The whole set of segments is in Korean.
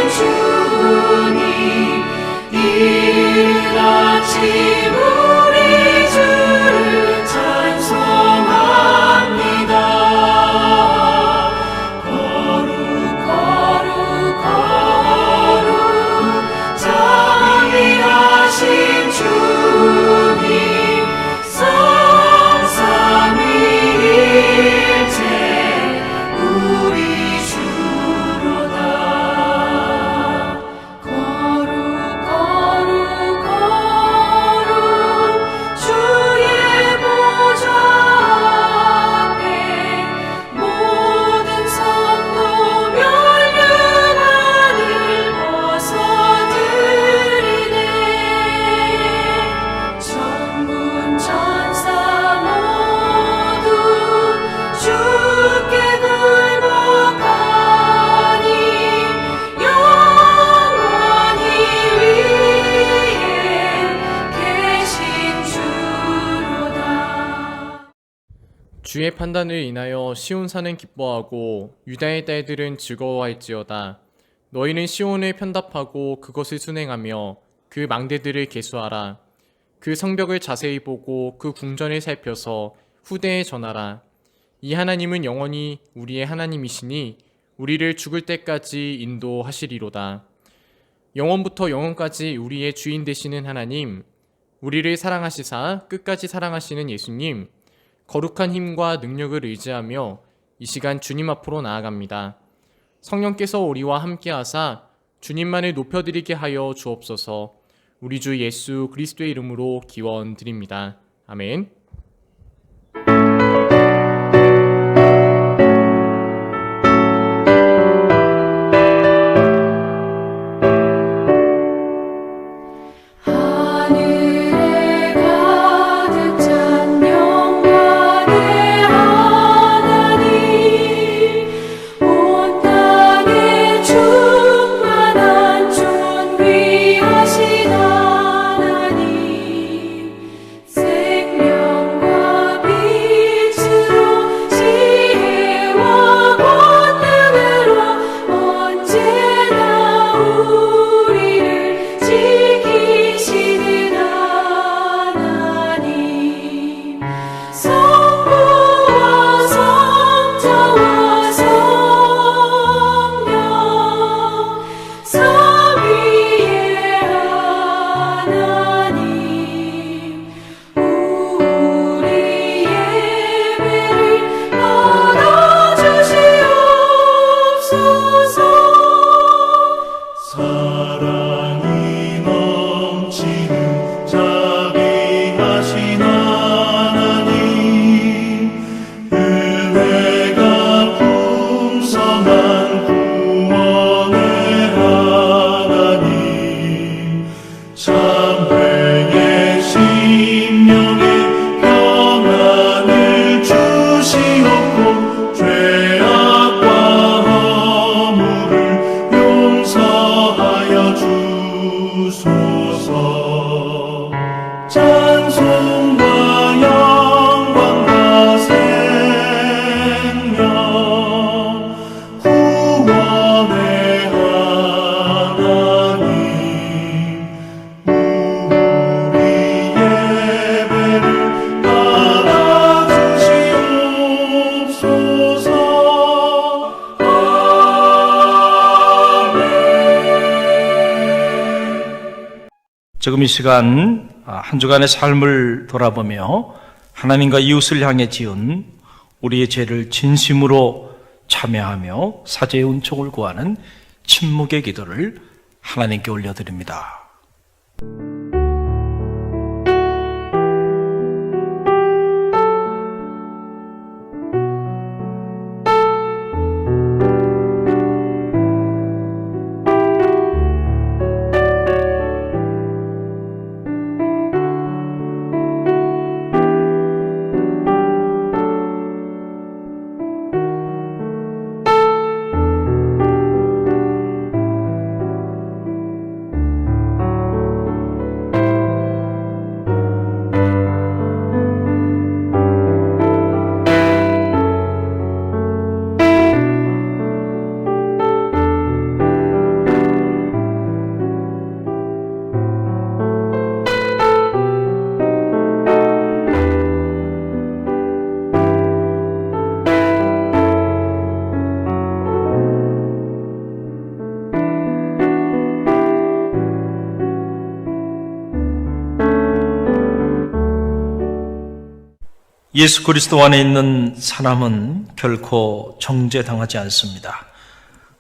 주님 이같이 우리 주를 찬송합니다. 거룩 거룩 거룩 자비하신 주님 성삼위일체 우리 주로다. 거룩 거룩 거룩 주의 보좌 앞에 모든 성도 멸류관을 벗어드리네. 천군 천사 모두 주께 굴복하니 영원히 위에 계신 주로다. 주의 판단을 인하여 시온산은 기뻐하고 유다의 딸들은 즐거워할지어다. 너희는 시온을 편답하고 그것을 순행하며 그 망대들을 계수하라. 그 성벽을 자세히 보고 그 궁전을 살펴서 후대에 전하라. 이 하나님은 영원히 우리의 하나님이시니 우리를 죽을 때까지 인도하시리로다. 영원부터 영원까지 우리의 주인 되시는 하나님, 우리를 사랑하시사 끝까지 사랑하시는 예수님, 거룩한 힘과 능력을 의지하며 이 시간 주님 앞으로 나아갑니다. 성령께서 우리와 함께하사 주님만을 높여드리게 하여 주옵소서. 우리 주 예수 그리스도의 이름으로 기원드립니다. 아멘. 하늘에 가득 찬 영광의 하나님, 온 땅에 충만한 존귀하신 하나님, 생명과 빛으로 지혜와 권능으로 언제나 우리를 지키시는 하나님, 성부와 성자와 성령 삼위의 하나님, 우리 예배를 받아주시옵소서. 사랑이 넘치는 자비하신 하나님, 은혜가 풍성한 구원의 하나님, 참회의 심령에 평안을 주시옵고 죄악과 허물을 용서하여 주소서. 찬송과 영광과 생명 구원의 하나님, 우리 예배를 받아주시옵소서. 지금 이 시간 한 주간의 삶을 돌아보며 하나님과 이웃을 향해 지은 우리의 죄를 진심으로 참여하며 사죄의 은총을 구하는 침묵의 기도를 하나님께 올려드립니다. 예수 그리스도 안에 있는 사람은 결코 정죄당하지 않습니다.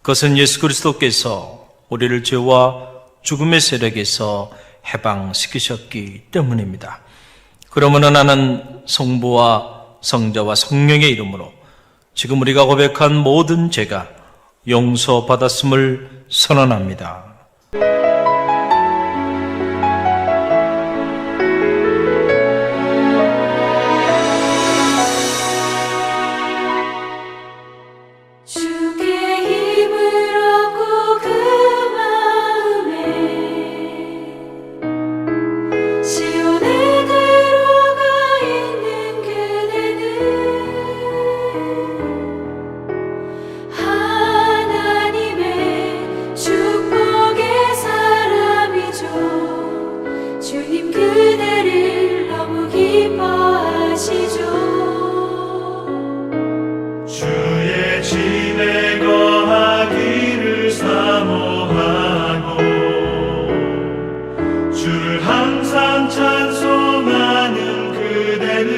그것은 예수 그리스도께서 우리를 죄와 죽음의 세력에서 해방시키셨기 때문입니다. 그러므로 나는 성부와 성자와 성령의 이름으로 지금 우리가 고백한 모든 죄가 용서받았음을 선언합니다. 주께 힘을 얻고 그 마음에 시온에 들어가 있는 그대는 하나님의 축복의 사람이죠. 주님 그대를 너무 기뻐하시죠. 주의 집에 거하기를 사모하고 주를 항상 찬송하는 그대는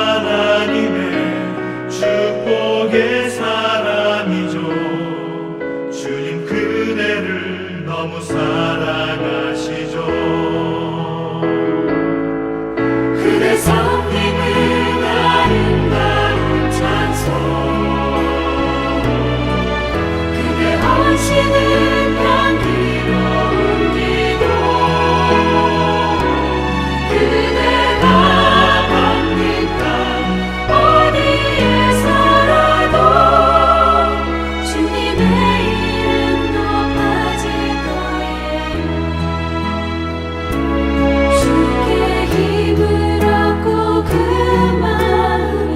하나님의 축복의 사람이죠. 주님 그대를 너무 사랑하시죠. 그대 성님은 아름다운 찬송 그대 헌신은 향기로운 기도 그대가 받는 땅 어디에서라도 주님의 이름 높아질 거예요. 주께 힘을 얻고 그 마음에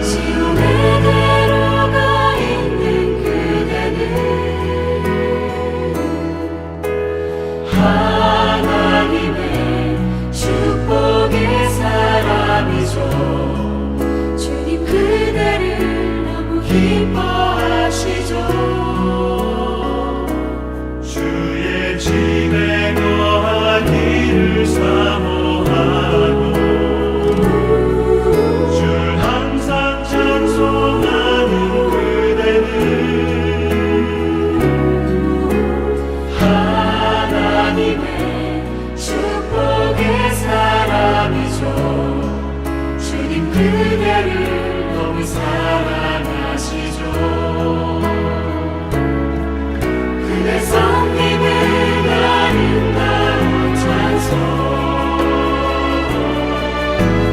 시온에 들어가 있는 그대는 하나님의 축복의 사람이죠. 주님 그대를 너무 기뻐하시죠. 주의 집에 거하기를 사모하고 주를 항상 찬송하는 그대는 하나님의 축복의 사람이죠. 주님 그대를 너무 사랑하시죠. 그대 성님은 아름다운 찬송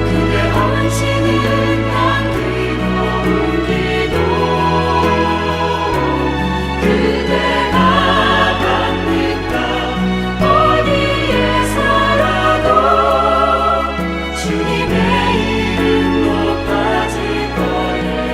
그대 헌신은 향기로운 기도 그대가 받는 땅 어디에서라도 주님의 이름 높아질 거예요.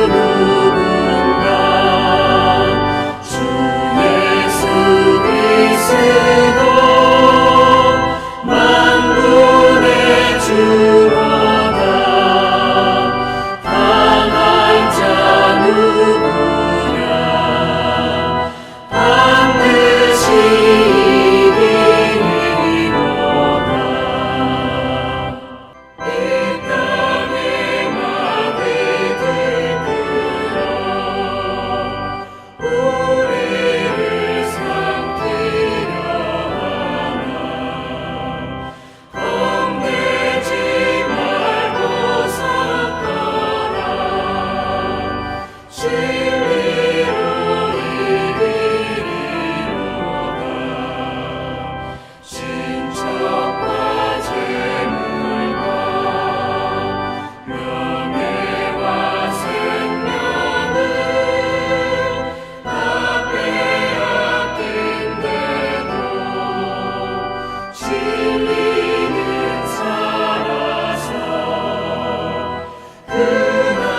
누군가 주 예수 그리스도 만군의 주로다 강한 자 누구냐 반드시 이기리로다 이 땅의 막을 들들어 우리를 삼키려 하나 겁내지 말고 섰거라 진리로 이기리로다 신척과 재물과 명예와 생명을 다 빼앗긴데도 진리는 살아서 그 나라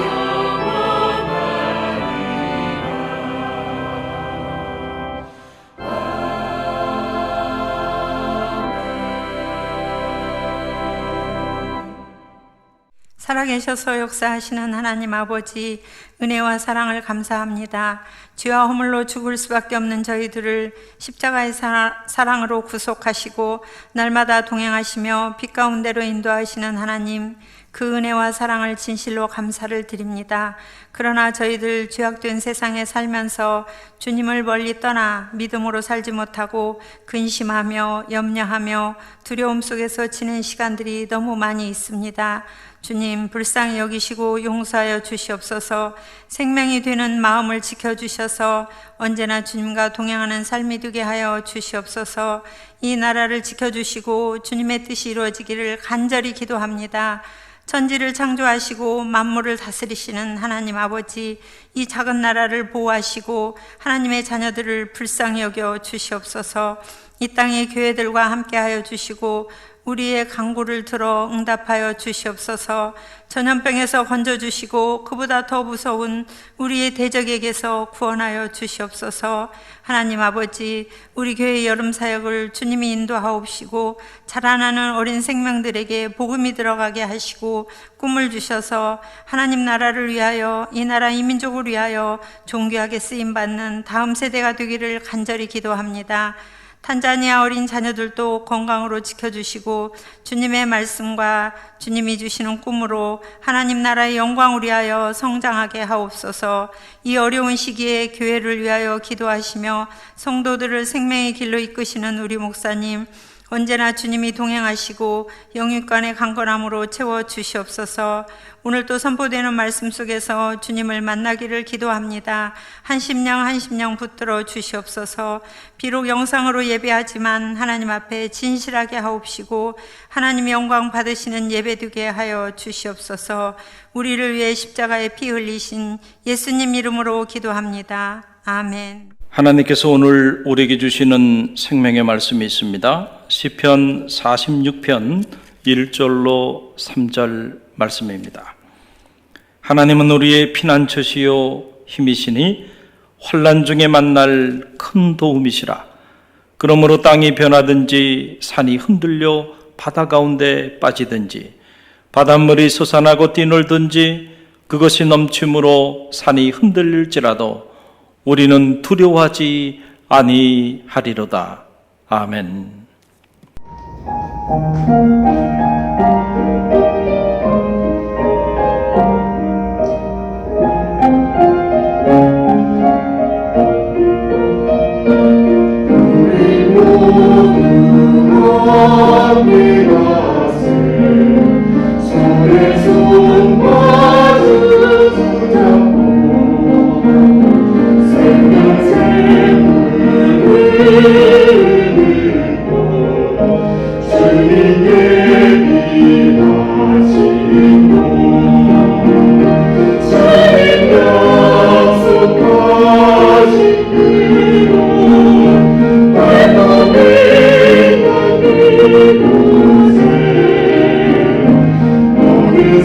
영원하리라. 살아계셔서 역사하시는 하나님 아버지, 은혜와 사랑을 감사합니다. 죄와 허물로 죽을 수밖에 없는 저희들을 십자가의 사랑으로 구속하시고 날마다 동행하시며 빛 가운데로 인도하시는 하나님, 그 은혜와 사랑을 진실로 감사를 드립니다. 그러나 저희들 죄악된 세상에 살면서 주님을 멀리 떠나 믿음으로 살지 못하고 근심하며 염려하며 두려움 속에서 지낸 시간들이 너무 많이 있습니다. 주님, 불쌍히 여기시고 용서하여 주시옵소서. 생명이 되는 마음을 지켜주셔서 언제나 주님과 동행하는 삶이 되게 하여 주시옵소서. 이 나라를 지켜주시고 주님의 뜻이 이루어지기를 간절히 기도합니다. 천지를 창조하시고 만물을 다스리시는 하나님 아버지, 이 작은 나라를 보호하시고 하나님의 자녀들을 불쌍히 여겨 주시옵소서. 이 땅의 교회들과 함께하여 주시고 우리의 간구를 들어 응답하여 주시옵소서. 전염병에서 건져주시고 그보다 더 무서운 우리의 대적에게서 구원하여 주시옵소서. 하나님 아버지, 우리 교회 여름 사역을 주님이 인도하옵시고 자라나는 어린 생명들에게 복음이 들어가게 하시고 꿈을 주셔서 하나님 나라를 위하여, 이 나라 이 민족을 위하여 존귀하게 쓰임받는 다음 세대가 되기를 간절히 기도합니다. 탄자니아 어린 자녀들도 건강으로 지켜주시고 주님의 말씀과 주님이 주시는 꿈으로 하나님 나라의 영광을 위하여 성장하게 하옵소서. 이 어려운 시기에 교회를 위하여 기도하시며 성도들을 생명의 길로 이끄시는 우리 목사님, 언제나 주님이 동행하시고 영육간의 강건함으로 채워주시옵소서. 오늘 또 선포되는 말씀 속에서 주님을 만나기를 기도합니다. 한 심령 붙들어 주시옵소서. 비록 영상으로 예배하지만 하나님 앞에 진실하게 하옵시고 하나님의 영광 받으시는 예배 되게 하여 주시옵소서. 우리를 위해 십자가에 피 흘리신 예수님 이름으로 기도합니다. 아멘. 하나님께서 오늘 우리에게 주시는 생명의 말씀이 있습니다. 시편 46편 1절로 3절 말씀입니다. 하나님은 우리의 피난처시요 힘이시니 환난 중에 만날 큰 도움이시라. 그러므로 땅이 변하든지 산이 흔들려 바다 가운데 빠지든지 바닷물이 솟아나고 뛰놀든지 그것이 넘침으로 산이 흔들릴지라도 우리는 두려워하지 아니하리로다. 아멘.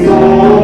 소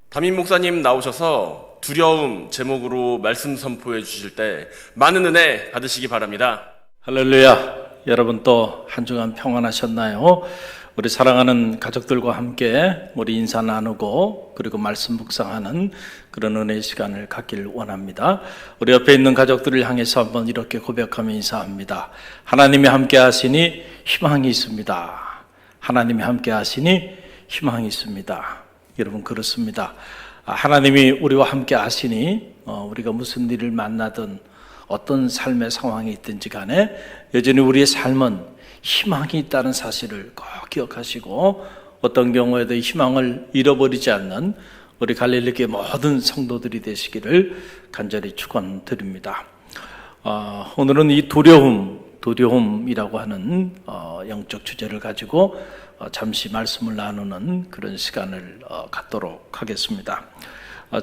담임 목사님 나오셔서 두려움 제목으로 말씀 선포해 주실 때 많은 은혜 받으시기 바랍니다. 할렐루야. 여러분 또 한 주간 평안하셨나요? 우리 사랑하는 가족들과 함께 우리 인사 나누고 그리고 말씀 묵상하는 그런 은혜의 시간을 갖길 원합니다. 우리 옆에 있는 가족들을 향해서 한번 이렇게 고백하며 인사합니다. 하나님이 함께 하시니 희망이 있습니다. 하나님이 함께 하시니 희망이 있습니다. 여러분 그렇습니다. 하나님이 우리와 함께 하시니 우리가 무슨 일을 만나든 어떤 삶의 상황이 있든지 간에 여전히 우리의 삶은 희망이 있다는 사실을 꼭 기억하시고 어떤 경우에도 희망을 잃어버리지 않는 우리 갈릴리교회 모든 성도들이 되시기를 간절히 축원드립니다. 오늘은 이 두려움이라고 하는 영적 주제를 가지고 잠시 말씀을 나누는 그런 시간을 갖도록 하겠습니다.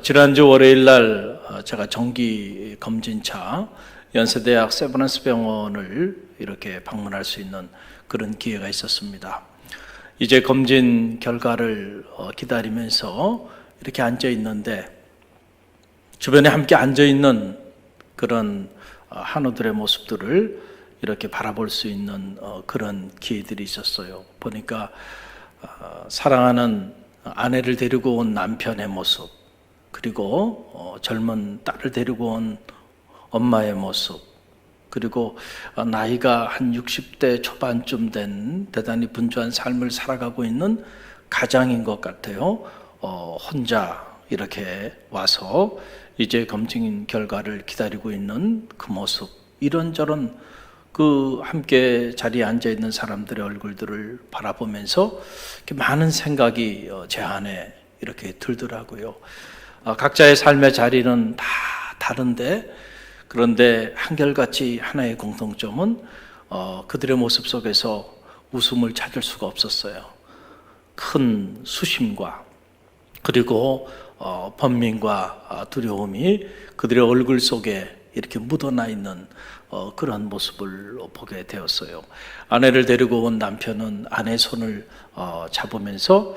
지난주 월요일 날 제가 정기 검진차 연세대학 세브란스 병원을 이렇게 방문할 수 있는 그런 기회가 있었습니다. 이제 검진 결과를 기다리면서 이렇게 앉아 있는데 주변에 함께 앉아 있는 그런 한우들의 모습들을 이렇게 바라볼 수 있는 그런 기회들이 있었어요. 보니까 사랑하는 아내를 데리고 온 남편의 모습, 그리고 젊은 딸을 데리고 온 엄마의 모습, 그리고 나이가 한 60대 초반쯤 된 대단히 분주한 삶을 살아가고 있는 가장인 것 같아요. 혼자 이렇게 와서 이제 검진 결과를 기다리고 있는 그 모습, 이런저런 그 함께 자리에 앉아 있는 사람들의 얼굴들을 바라보면서 이렇게 많은 생각이 제 안에 이렇게 들더라고요. 각자의 삶의 자리는 다 다른데, 그런데 한결같이 하나의 공통점은 그들의 모습 속에서 웃음을 찾을 수가 없었어요. 큰 수심과 그리고 번민과 두려움이 그들의 얼굴 속에 이렇게 묻어나 있는 그런 모습을 보게 되었어요. 아내를 데리고 온 남편은 아내의 손을 잡으면서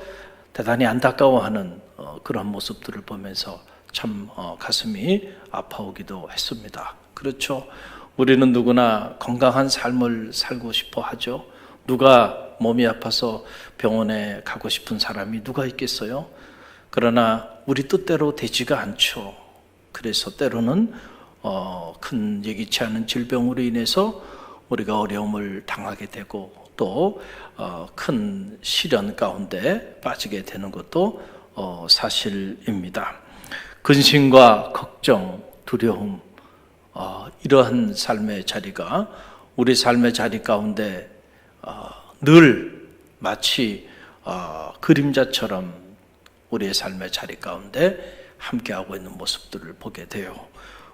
대단히 안타까워하는 그런 모습들을 보면서 참 가슴이 아파오기도 했습니다. 그렇죠. 우리는 누구나 건강한 삶을 살고 싶어 하죠. 누가 몸이 아파서 병원에 가고 싶은 사람이 누가 있겠어요? 그러나 우리 뜻대로 되지가 않죠. 그래서 때로는 큰 예기치 않은 질병으로 인해서 우리가 어려움을 당하게 되고 또 큰 시련 가운데 빠지게 되는 것도 사실입니다. 근심과 걱정, 두려움, 이러한 삶의 자리가 우리 삶의 자리 가운데 늘 마치 그림자처럼 우리의 삶의 자리 가운데 함께하고 있는 모습들을 보게 돼요.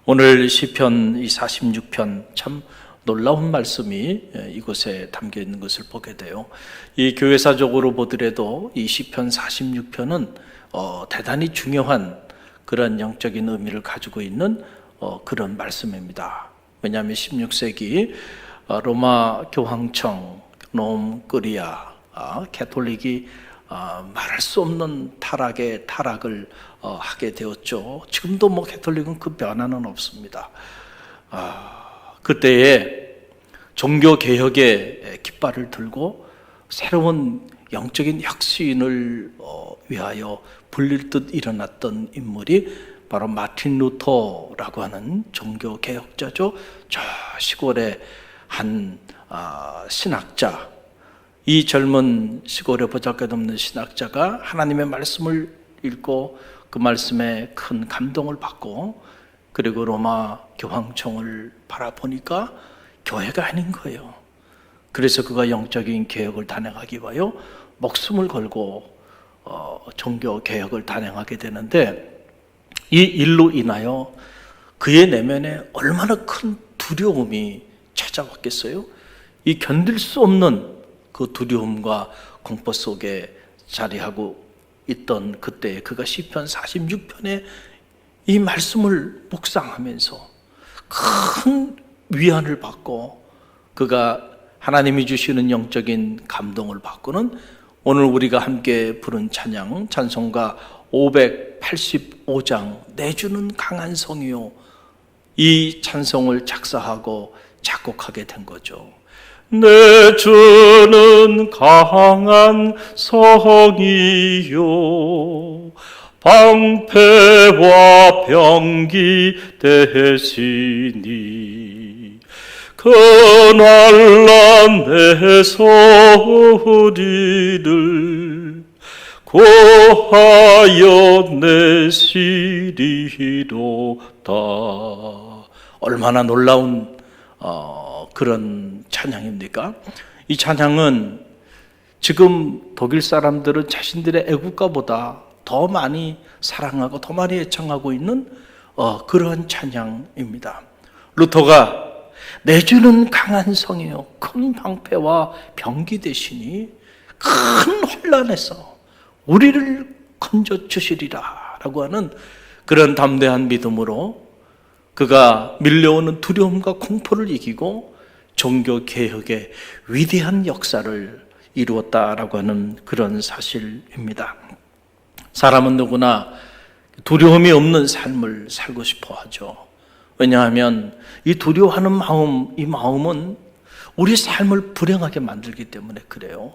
오늘 시편 이 46편 참 놀라운 말씀이 이곳에 담겨 있는 것을 보게 돼요. 이 교회사적으로 보더라도 이 시편 46편은 대단히 중요한 그런 영적인 의미를 가지고 있는 그런 말씀입니다. 왜냐하면 16세기 로마 교황청, 롬꾸리아, 캐톨릭이 말할 수 없는 타락의 타락을 하게 되었죠. 지금도 뭐 캐톨릭은 그 변화는 없습니다. 그때에 종교 개혁의 깃발을 들고 새로운 영적인 혁신을 위하여 불릴 듯 일어났던 인물이 바로 마틴 루터라고 하는 종교 개혁자죠. 저 시골의 한 신학자, 이 젊은 시골의 보잘것없는 신학자가 하나님의 말씀을 읽고 그 말씀에 큰 감동을 받고 그리고 로마 교황청을 바라보니까 교회가 아닌 거예요. 그래서 그가 영적인 개혁을 단행하기 위하여 목숨을 걸고 종교 개혁을 단행하게 되는데 이 일로 인하여 그의 내면에 얼마나 큰 두려움이 찾아왔겠어요? 이 견딜 수 없는 그 두려움과 공포 속에 자리하고 있던 그때 그가 시편 46편에 이 말씀을 묵상하면서 큰 위안을 받고 그가 하나님이 주시는 영적인 감동을 받고는 오늘 우리가 함께 부른 찬양, 찬송가 585장 내주는 강한 성이요, 이 찬송을 작사하고 작곡하게 된 거죠. 내주는 강한 성이요, 방패와 병기 대신이 그날란 내 소리를 고하여 내시리로다. 얼마나 놀라운 그런 찬양입니까? 이 찬양은 지금 독일 사람들은 자신들의 애국가보다 더 많이 사랑하고 더 많이 애청하고 있는 그러한 찬양입니다. 루터가 내주는 강한 성이요, 큰 방패와 병기 대신이 큰 환난에서 우리를 건져 주시리라 라고 하는 그런 담대한 믿음으로 그가 밀려오는 두려움과 공포를 이기고 종교 개혁의 위대한 역사를 이루었다라고 하는 그런 사실입니다. 사람은 누구나 두려움이 없는 삶을 살고 싶어 하죠. 왜냐하면 이 두려워하는 마음, 이 마음은 우리 삶을 불행하게 만들기 때문에 그래요.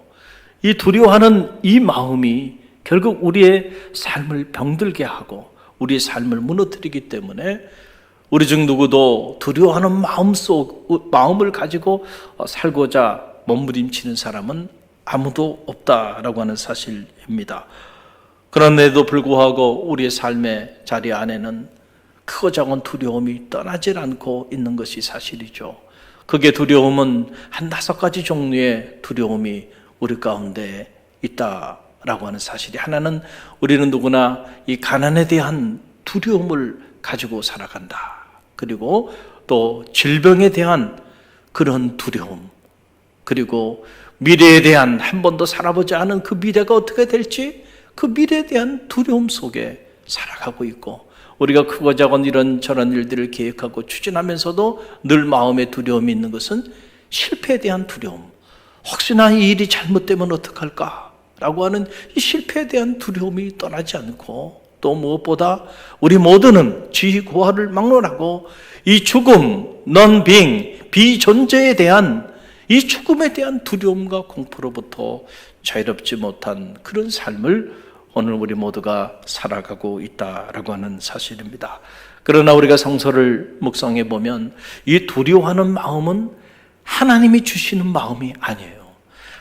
이 두려워하는 이 마음이 결국 우리의 삶을 병들게 하고 우리의 삶을 무너뜨리기 때문에 우리 중 누구도 두려워하는 마음을 가지고 살고자 몸부림치는 사람은 아무도 없다라고 하는 사실입니다. 그런데도 불구하고 우리의 삶의 자리 안에는 크고 작은 두려움이 떠나질 않고 있는 것이 사실이죠. 그게 두려움은 한 5가지 종류의 두려움이 우리 가운데 있다라고 하는 사실이, 하나는 우리는 누구나 이 가난에 대한 두려움을 가지고 살아간다. 그리고 또 질병에 대한 그런 두려움, 그리고 미래에 대한 한 번도 살아보지 않은 그 미래가 어떻게 될지 그 미래에 대한 두려움 속에 살아가고 있고, 우리가 크고 작은 이런저런 일들을 계획하고 추진하면서도 늘 마음에 두려움이 있는 것은 실패에 대한 두려움, 혹시나 이 일이 잘못되면 어떡할까 라고 하는 이 실패에 대한 두려움이 떠나지 않고, 또 무엇보다 우리 모두는 지고하를 막론하고 이 죽음, non-being, 비존재에 대한 이 죽음에 대한 두려움과 공포로부터 자유롭지 못한 그런 삶을 오늘 우리 모두가 살아가고 있다라고 하는 사실입니다. 그러나 우리가 성서를 묵상해 보면 이 두려워하는 마음은 하나님이 주시는 마음이 아니에요.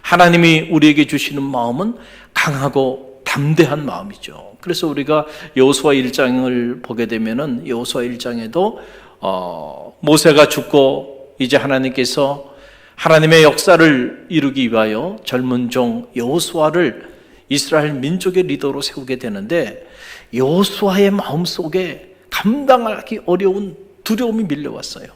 하나님이 우리에게 주시는 마음은 강하고 담대한 마음이죠. 그래서 우리가 여호수아 1장을 보게 되면은 여호수아 1장에도 모세가 죽고 이제 하나님께서 하나님의 역사를 이루기 위하여 젊은 종 여호수아를 이스라엘 민족의 리더로 세우게 되는데, 여호수아의 마음속에 감당하기 어려운 두려움이 밀려왔어요.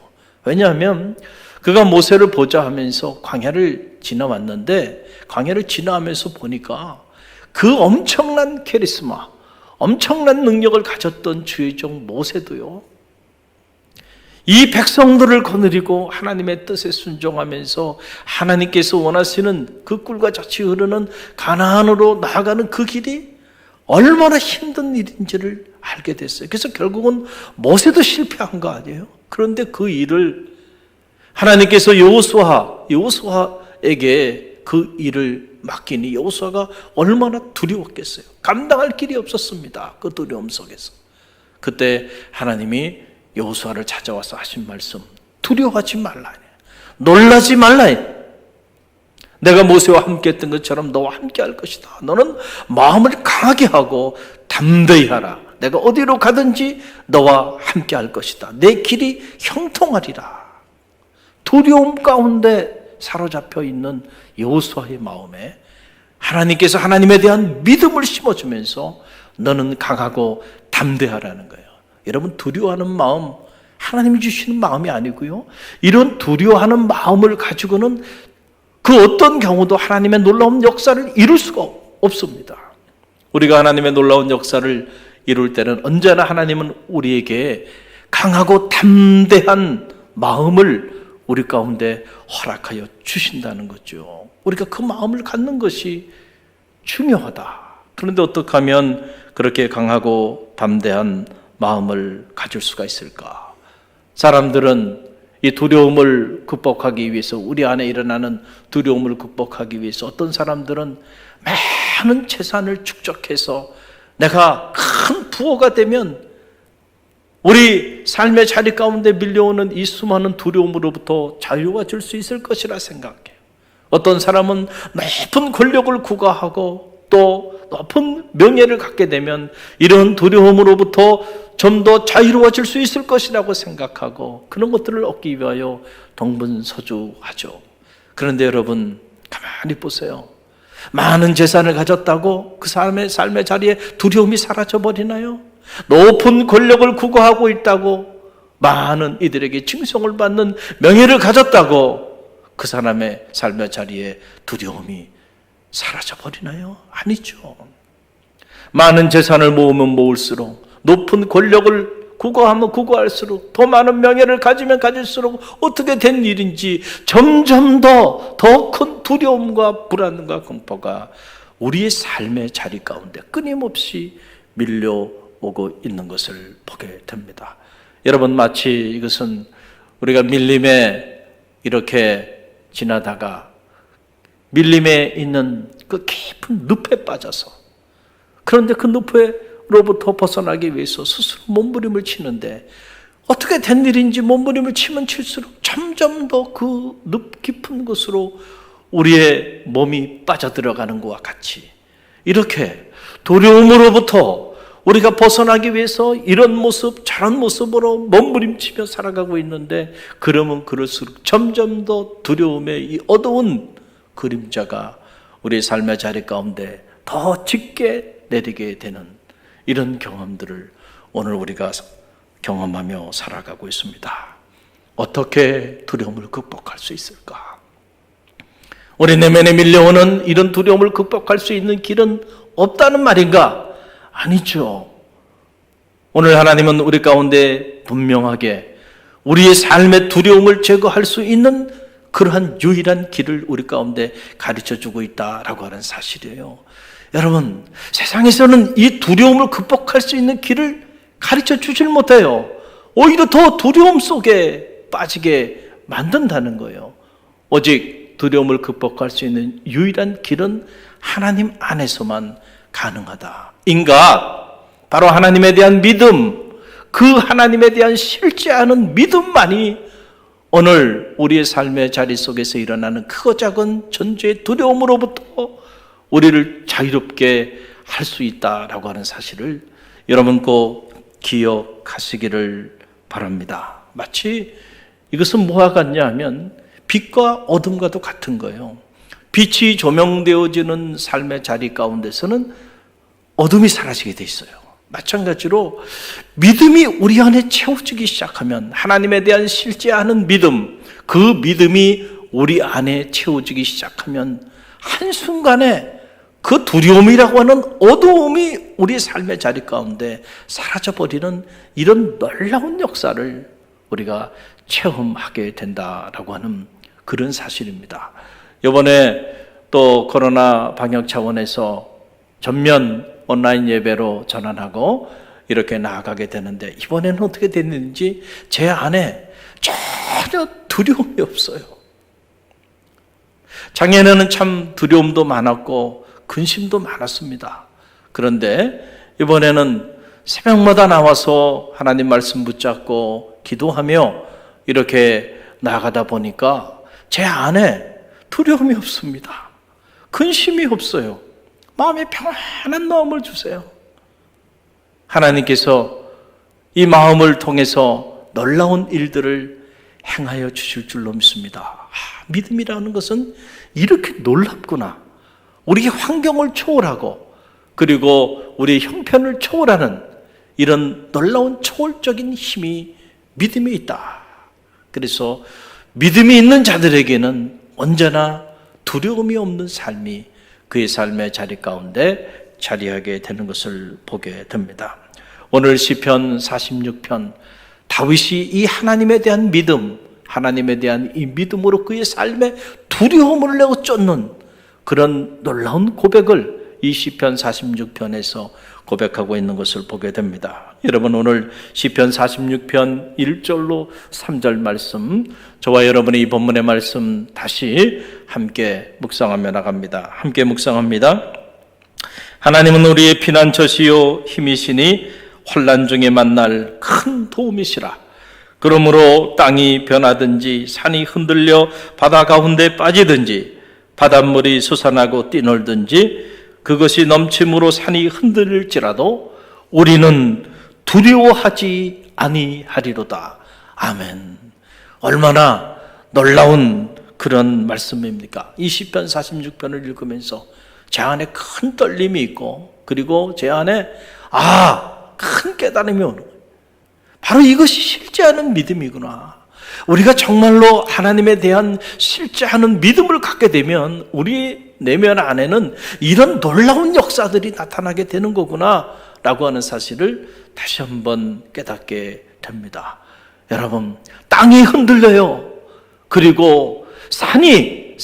왜냐하면 그가 모세를 보자 하면서 광야를 지나왔는데, 광야를 지나면서 보니까 그 엄청난 카리스마, 엄청난 능력을 가졌던 주의 종 모세도요, 이 백성들을 거느리고 하나님의 뜻에 순종하면서 하나님께서 원하시는 그 꿀과 젖이 흐르는 가나안으로 나아가는 그 길이 얼마나 힘든 일인지를 알게 됐어요. 그래서 결국은 모세도 실패한 거 아니에요? 그런데 그 일을 하나님께서 여호수아에게 그 일을 맡기니 여호수아가 얼마나 두려웠겠어요. 감당할 길이 없었습니다. 그 두려움 속에서. 그때 하나님이 여호수아를 찾아와서 하신 말씀, 두려워하지 말라, 놀라지 말라. 내가 모세와 함께 했던 것처럼 너와 함께 할 것이다. 너는 마음을 강하게 하고 담대히 하라. 내가 어디로 가든지 너와 함께 할 것이다. 내 길이 형통하리라. 두려움 가운데 사로잡혀 있는 여호수아의 마음에 하나님께서 하나님에 대한 믿음을 심어주면서 너는 강하고 담대하라는 거예요. 여러분, 두려워하는 마음, 하나님이 주시는 마음이 아니고요, 이런 두려워하는 마음을 가지고는 그 어떤 경우도 하나님의 놀라운 역사를 이룰 수가 없습니다. 우리가 하나님의 놀라운 역사를 이룰 때는 언제나 하나님은 우리에게 강하고 담대한 마음을 우리 가운데 허락하여 주신다는 거죠. 우리가 그 마음을 갖는 것이 중요하다. 그런데 어떻게 하면 그렇게 강하고 담대한 마음을 가질 수가 있을까? 사람들은 이 두려움을 극복하기 위해서, 우리 안에 일어나는 두려움을 극복하기 위해서 어떤 사람들은 많은 재산을 축적해서 내가 큰 부호가 되면 우리 삶의 자리 가운데 밀려오는 이 수많은 두려움으로부터 자유가 줄 수 있을 것이라 생각해요. 어떤 사람은 높은 권력을 구가하고 또 높은 명예를 갖게 되면 이런 두려움으로부터 좀 더 자유로워질 수 있을 것이라고 생각하고 그런 것들을 얻기 위하여 동분서주하죠. 그런데 여러분, 가만히 보세요. 많은 재산을 가졌다고 그 사람의 삶의 자리에 두려움이 사라져버리나요? 높은 권력을 구가하고 있다고, 많은 이들에게 칭송을 받는 명예를 가졌다고 그 사람의 삶의 자리에 두려움이 사라져버리나요? 아니죠. 많은 재산을 모으면 모을수록, 높은 권력을 구가하면 구가할수록, 더 많은 명예를 가지면 가질수록 어떻게 된 일인지 점점 더 큰 두려움과 불안과 공포가 우리의 삶의 자리 가운데 끊임없이 밀려오고 있는 것을 보게 됩니다. 여러분, 마치 이것은 우리가 밀림에 이렇게 지나다가 밀림에 있는 그 깊은 늪에 빠져서, 그런데 그 늪으로부터 벗어나기 위해서 스스로 몸부림을 치는데 어떻게 된 일인지 몸부림을 치면 칠수록 점점 더 그 늪 깊은 곳으로 우리의 몸이 빠져들어가는 것과 같이, 이렇게 두려움으로부터 우리가 벗어나기 위해서 이런 모습 저런 모습으로 몸부림치며 살아가고 있는데, 그러면 그럴수록 점점 더 두려움의 이 어두운 그림자가 우리의 삶의 자리 가운데 더 짙게 내리게 되는 이런 경험들을 오늘 우리가 경험하며 살아가고 있습니다. 어떻게 두려움을 극복할 수 있을까? 우리 내면에 밀려오는 이런 두려움을 극복할 수 있는 길은 없다는 말인가? 아니죠. 오늘 하나님은 우리 가운데 분명하게 우리의 삶의 두려움을 제거할 수 있는 그러한 유일한 길을 우리 가운데 가르쳐주고 있다라고 하는 사실이에요. 여러분, 세상에서는 이 두려움을 극복할 수 있는 길을 가르쳐 주질 못해요. 오히려 더 두려움 속에 빠지게 만든다는 거예요. 오직 두려움을 극복할 수 있는 유일한 길은 하나님 안에서만 가능하다. 인가, 바로 하나님에 대한 믿음, 그 하나님에 대한 실제하는 믿음만이 오늘 우리의 삶의 자리 속에서 일어나는 크고 작은 존재의 두려움으로부터 우리를 자유롭게 할 수 있다라고 하는 사실을 여러분 꼭 기억하시기를 바랍니다. 마치 이것은 뭐와 같냐 하면 빛과 어둠과도 같은 거예요. 빛이 조명되어지는 삶의 자리 가운데서는 어둠이 사라지게 돼 있어요. 마찬가지로 믿음이 우리 안에 채워지기 시작하면, 하나님에 대한 실제하는 믿음, 그 믿음이 우리 안에 채워지기 시작하면 한순간에 그 두려움이라고 하는 어두움이 우리 삶의 자리 가운데 사라져버리는 이런 놀라운 역사를 우리가 체험하게 된다라고 하는 그런 사실입니다. 이번에 또 코로나 방역 차원에서 전면 온라인 예배로 전환하고 이렇게 나아가게 되는데 이번에는 어떻게 됐는지 제 안에 전혀 두려움이 없어요. 작년에는 참 두려움도 많았고 근심도 많았습니다. 그런데 이번에는 새벽마다 나와서 하나님 말씀 붙잡고 기도하며 이렇게 나아가다 보니까 제 안에 두려움이 없습니다. 근심이 없어요. 마음에 평안한 마음을 주세요. 하나님께서 이 마음을 통해서 놀라운 일들을 행하여 주실 줄로 믿습니다. 믿음이라는 것은 이렇게 놀랍구나. 우리의 환경을 초월하고 그리고 우리의 형편을 초월하는 이런 놀라운 초월적인 힘이 믿음에 있다. 그래서 믿음이 있는 자들에게는 언제나 두려움이 없는 삶이 그의 삶의 자리 가운데 자리하게 되는 것을 보게 됩니다. 오늘 시편 46편 다윗이 이 하나님에 대한 믿음, 하나님에 대한 이 믿음으로 그의 삶에 두려움을 내어 쫓는 그런 놀라운 고백을 이 시편 46편에서 고백하고 있는 것을 보게 됩니다. 여러분 오늘 시편 46편 1절로 3절 말씀, 저와 여러분의 이 본문의 말씀 다시 함께 묵상하며 나갑니다. 함께 묵상합니다. 하나님은 우리의 피난처시요 힘이시니 환난 중에 만날 큰 도움이시라. 그러므로 땅이 변하든지 산이 흔들려 바다 가운데 빠지든지 바닷물이 솟아나고 뛰놀든지 그것이 넘침으로 산이 흔들릴지라도 우리는 두려워하지 아니하리로다. 아멘. 얼마나 놀라운 그런 말씀입니까? 이 시편 46편을 읽으면서 제 안에 큰 떨림이 있고 그리고 제 안에 큰 깨달음이 오는 거예요. 바로 이것이 실제하는 믿음이구나. 우리가 정말로 하나님에 대한 실제하는 믿음을 갖게 되면 우리 내면 안에는 이런 놀라운 역사들이 나타나게 되는 거구나 라고 하는 사실을 다시 한번 깨닫게 됩니다. 여러분, 땅이 흔들려요. 그리고 산이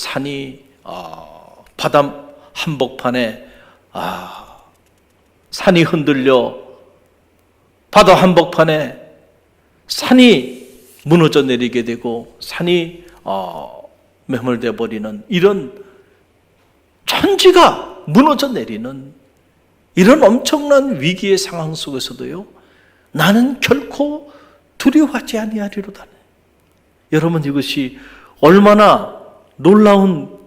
바다 한복판에 산이 흔들려 바다 한복판에 산이 무너져 내리게 되고 산이 매몰돼 버리는 이런 천지가 무너져 내리는 이런 엄청난 위기의 상황 속에서도요, 나는 결코 두려워하지 아니하리로다. 여러분, 이것이 얼마나 놀라운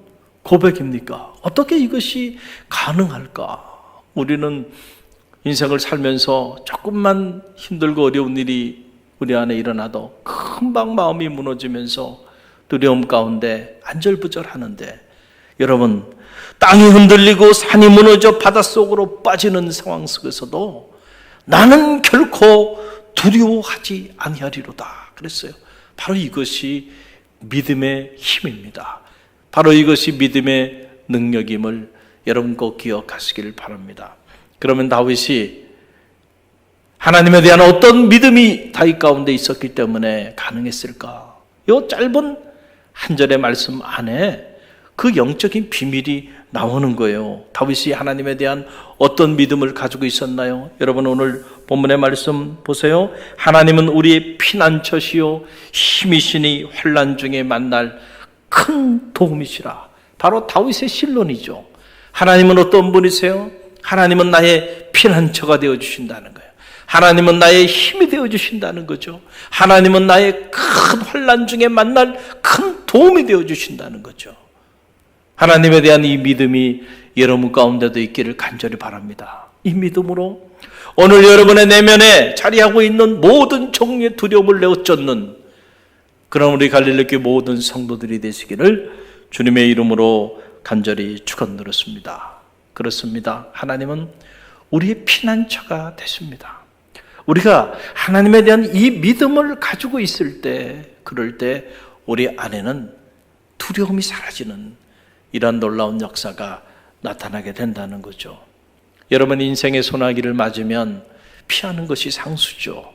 고백입니까? 어떻게 이것이 가능할까? 우리는 인생을 살면서 조금만 힘들고 어려운 일이 우리 안에 일어나도 금방 마음이 무너지면서 두려움 가운데 안절부절하는데, 여러분, 땅이 흔들리고 산이 무너져 바닷속으로 빠지는 상황 속에서도 나는 결코 두려워하지 아니하리로다 그랬어요. 바로 이것이 믿음의 힘입니다. 바로 이것이 믿음의 능력임을 여러분 꼭 기억하시길 바랍니다. 그러면 다윗이 하나님에 대한 어떤 믿음이 다윗 가운데 있었기 때문에 가능했을까? 이 짧은 한 절의 말씀 안에 그 영적인 비밀이 나오는 거예요. 다윗이 하나님에 대한 어떤 믿음을 가지고 있었나요? 여러분, 오늘 본문의 말씀 보세요. 하나님은 우리의 피난처시요 힘이시니 환난 중에 만날 큰 도움이시라. 바로 다윗의 신론이죠. 하나님은 어떤 분이세요? 하나님은 나의 피난처가 되어주신다는 거예요. 하나님은 나의 힘이 되어주신다는 거죠. 하나님은 나의 큰 환난 중에 만날 큰 도움이 되어주신다는 거죠. 하나님에 대한 이 믿음이 여러분 가운데도 있기를 간절히 바랍니다. 이 믿음으로 오늘 여러분의 내면에 자리하고 있는 모든 종류의 두려움을 내어쫓는 그런 우리 갈릴리교회 모든 성도들이 되시기를 주님의 이름으로 간절히 축원드렸습니다. 그렇습니다. 하나님은 우리의 피난처가 되십니다. 우리가 하나님에 대한 이 믿음을 가지고 있을 때, 그럴 때 우리 안에는 두려움이 사라지는 이런 놀라운 역사가 나타나게 된다는 거죠. 여러분, 인생의 소나기를 맞으면 피하는 것이 상수죠.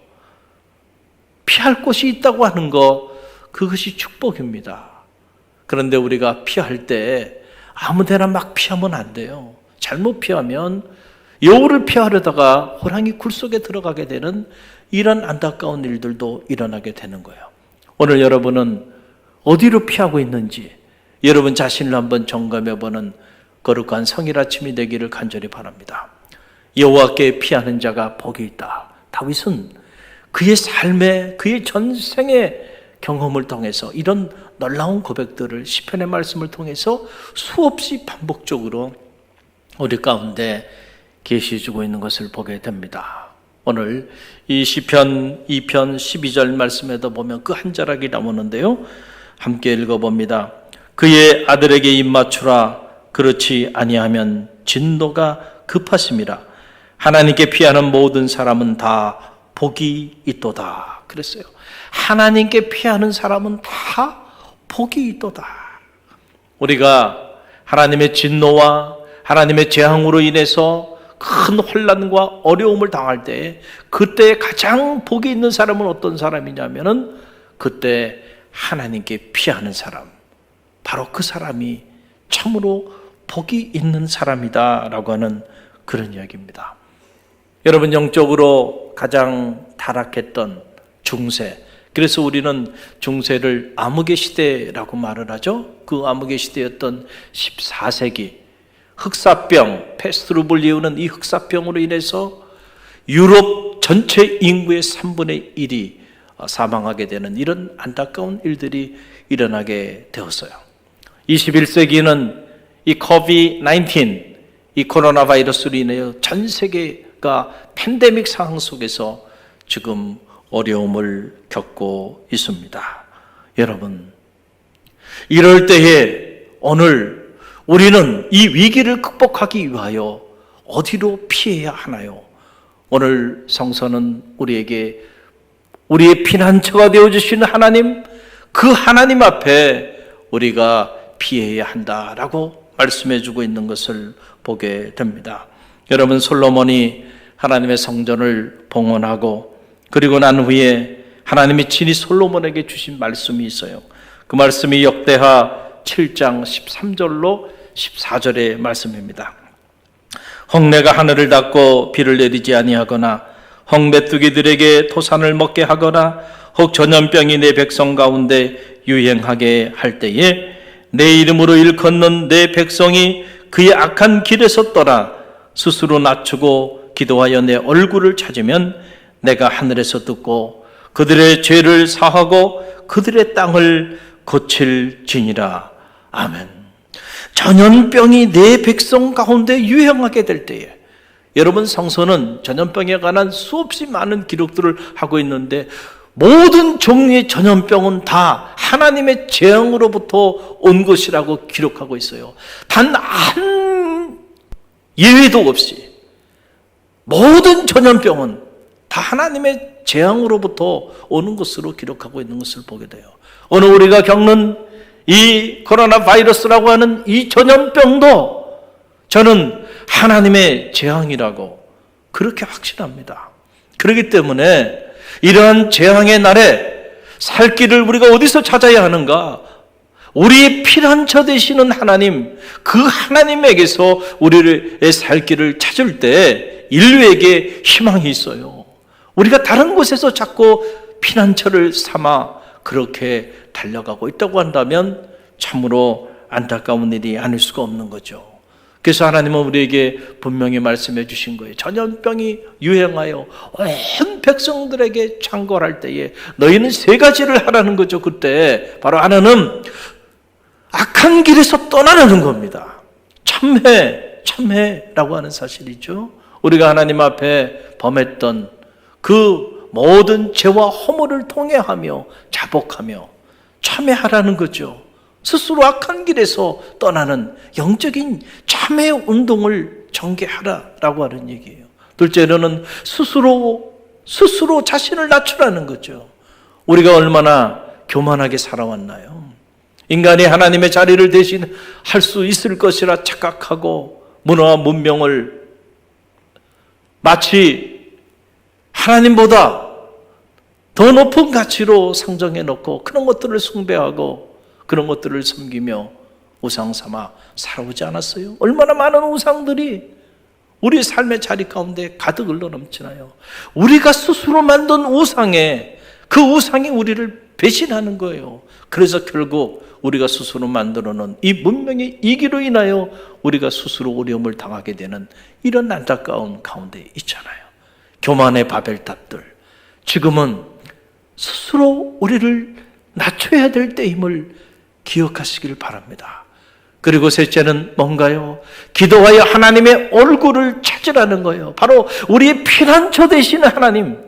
피할 곳이 있다고 하는 거, 그것이 축복입니다. 그런데 우리가 피할 때 아무데나 막 피하면 안 돼요. 잘못 피하면 여우를 피하려다가 호랑이 굴 속에 들어가게 되는 이런 안타까운 일들도 일어나게 되는 거예요. 오늘 여러분은 어디로 피하고 있는지 여러분 자신을 한번 점검해보는 거룩한 성일 아침이 되기를 간절히 바랍니다. 여호와께 피하는 자가 복이 있다. 다윗은 그의 삶의, 그의 전생의 경험을 통해서 이런 놀라운 고백들을 시편의 말씀을 통해서 수없이 반복적으로 우리 가운데 계시해주고 있는 것을 보게 됩니다. 오늘 이 시편 2편 12절 말씀에도 보면 그 한 자락이 나오는데요. 함께 읽어봅니다. 그의 아들에게 입맞추라. 그렇지 아니하면 진노가 급하심이라. 하나님께 피하는 모든 사람은 다 복이 있도다. 그랬어요. 하나님께 피하는 사람은 다 복이 있도다. 우리가 하나님의 진노와 하나님의 재앙으로 인해서 큰 혼란과 어려움을 당할 때 그때 가장 복이 있는 사람은 어떤 사람이냐면은 그때 하나님께 피하는 사람, 바로 그 사람이 참으로 복이 있는 사람이다라고 하는 그런 이야기입니다. 여러분, 영적으로 가장 타락했던 중세, 그래서 우리는 중세를 암흑의 시대라고 말을 하죠. 그 암흑의 시대였던 14세기 흑사병, 페스트로 불리우는 이 흑사병으로 인해서 유럽 전체 인구의 3분의 1이 사망하게 되는 이런 안타까운 일들이 일어나게 되었어요. 21세기는 이 COVID-19, 이 코로나 바이러스로 인해 전 세계가 팬데믹 상황 속에서 지금 어려움을 겪고 있습니다. 여러분, 이럴 때에 오늘 우리는 이 위기를 극복하기 위하여 어디로 피해야 하나요? 오늘 성서는 우리에게 우리의 피난처가 되어주신 하나님, 그 하나님 앞에 우리가 피해야 한다라고 말씀해주고 있는 것을 보게 됩니다. 여러분, 솔로몬이 하나님의 성전을 봉헌하고 그리고 난 후에 하나님이 친히 솔로몬에게 주신 말씀이 있어요. 그 말씀이 역대하 7장 13절로 14절의 말씀입니다. 홍내가 하늘을 닫고 비를 내리지 아니하거나 홍 메뚜기들에게 토산을 먹게 하거나 혹 전염병이 내 백성 가운데 유행하게 할 때에 내 이름으로 일컫는 내 백성이 그의 악한 길에서 떠나 스스로 낮추고 기도하여 내 얼굴을 찾으면 내가 하늘에서 듣고 그들의 죄를 사하고 그들의 땅을 고칠지니라. 아멘. 전염병이 내 백성 가운데 유행하게 될 때에, 여러분, 성서는 전염병에 관한 수없이 많은 기록들을 하고 있는데 모든 종류의 전염병은 다 하나님의 재앙으로부터 온 것이라고 기록하고 있어요. 단 한 예외도 없이 모든 전염병은 다 하나님의 재앙으로부터 오는 것으로 기록하고 있는 것을 보게 돼요. 오늘 우리가 겪는 이 코로나 바이러스라고 하는 이 전염병도 저는 하나님의 재앙이라고 그렇게 확신합니다. 그렇기 때문에 이러한 재앙의 날에 살 길을 우리가 어디서 찾아야 하는가? 우리의 피난처 되시는 하나님, 그 하나님에게서 우리의 살 길을 찾을 때 인류에게 희망이 있어요. 우리가 다른 곳에서 자꾸 피난처를 삼아 그렇게 달려가고 있다고 한다면 참으로 안타까운 일이 아닐 수가 없는 거죠. 그래서 하나님은 우리에게 분명히 말씀해 주신 거예요. 전염병이 유행하여 온 백성들에게 창궐할 때에 너희는 세 가지를 하라는 거죠. 그때 바로 하나는 악한 길에서 떠나라는 겁니다. 참회라고 하는 사실이죠. 우리가 하나님 앞에 범했던 그 모든 죄와 허물을 통회하며 자복하며 참회하라는 거죠. 스스로 악한 길에서 떠나는 영적인 참회 운동을 전개하라라고 하는 얘기예요. 둘째로는 스스로 자신을 낮추라는 거죠. 우리가 얼마나 교만하게 살아왔나요? 인간이 하나님의 자리를 대신할 수 있을 것이라 착각하고 문화와 문명을 마치 하나님보다 더 높은 가치로 상정해 놓고 그런 것들을 숭배하고 그런 것들을 섬기며 우상 삼아 살아오지 않았어요? 얼마나 많은 우상들이 우리 삶의 자리 가운데 가득 흘러 넘치나요? 우리가 스스로 만든 우상에 그 우상이 우리를 배신하는 거예요. 그래서 결국 우리가 스스로 만들어 놓은 이 문명의 이기로 인하여 우리가 스스로 어려움을 당하게 되는 이런 안타까운 가운데 있잖아요. 교만의 바벨탑들. 지금은 스스로 우리를 낮춰야 될 때임을 기억하시길 바랍니다. 그리고 셋째는 뭔가요? 기도하여 하나님의 얼굴을 찾으라는 거예요. 바로 우리의 피난처 되시는 하나님.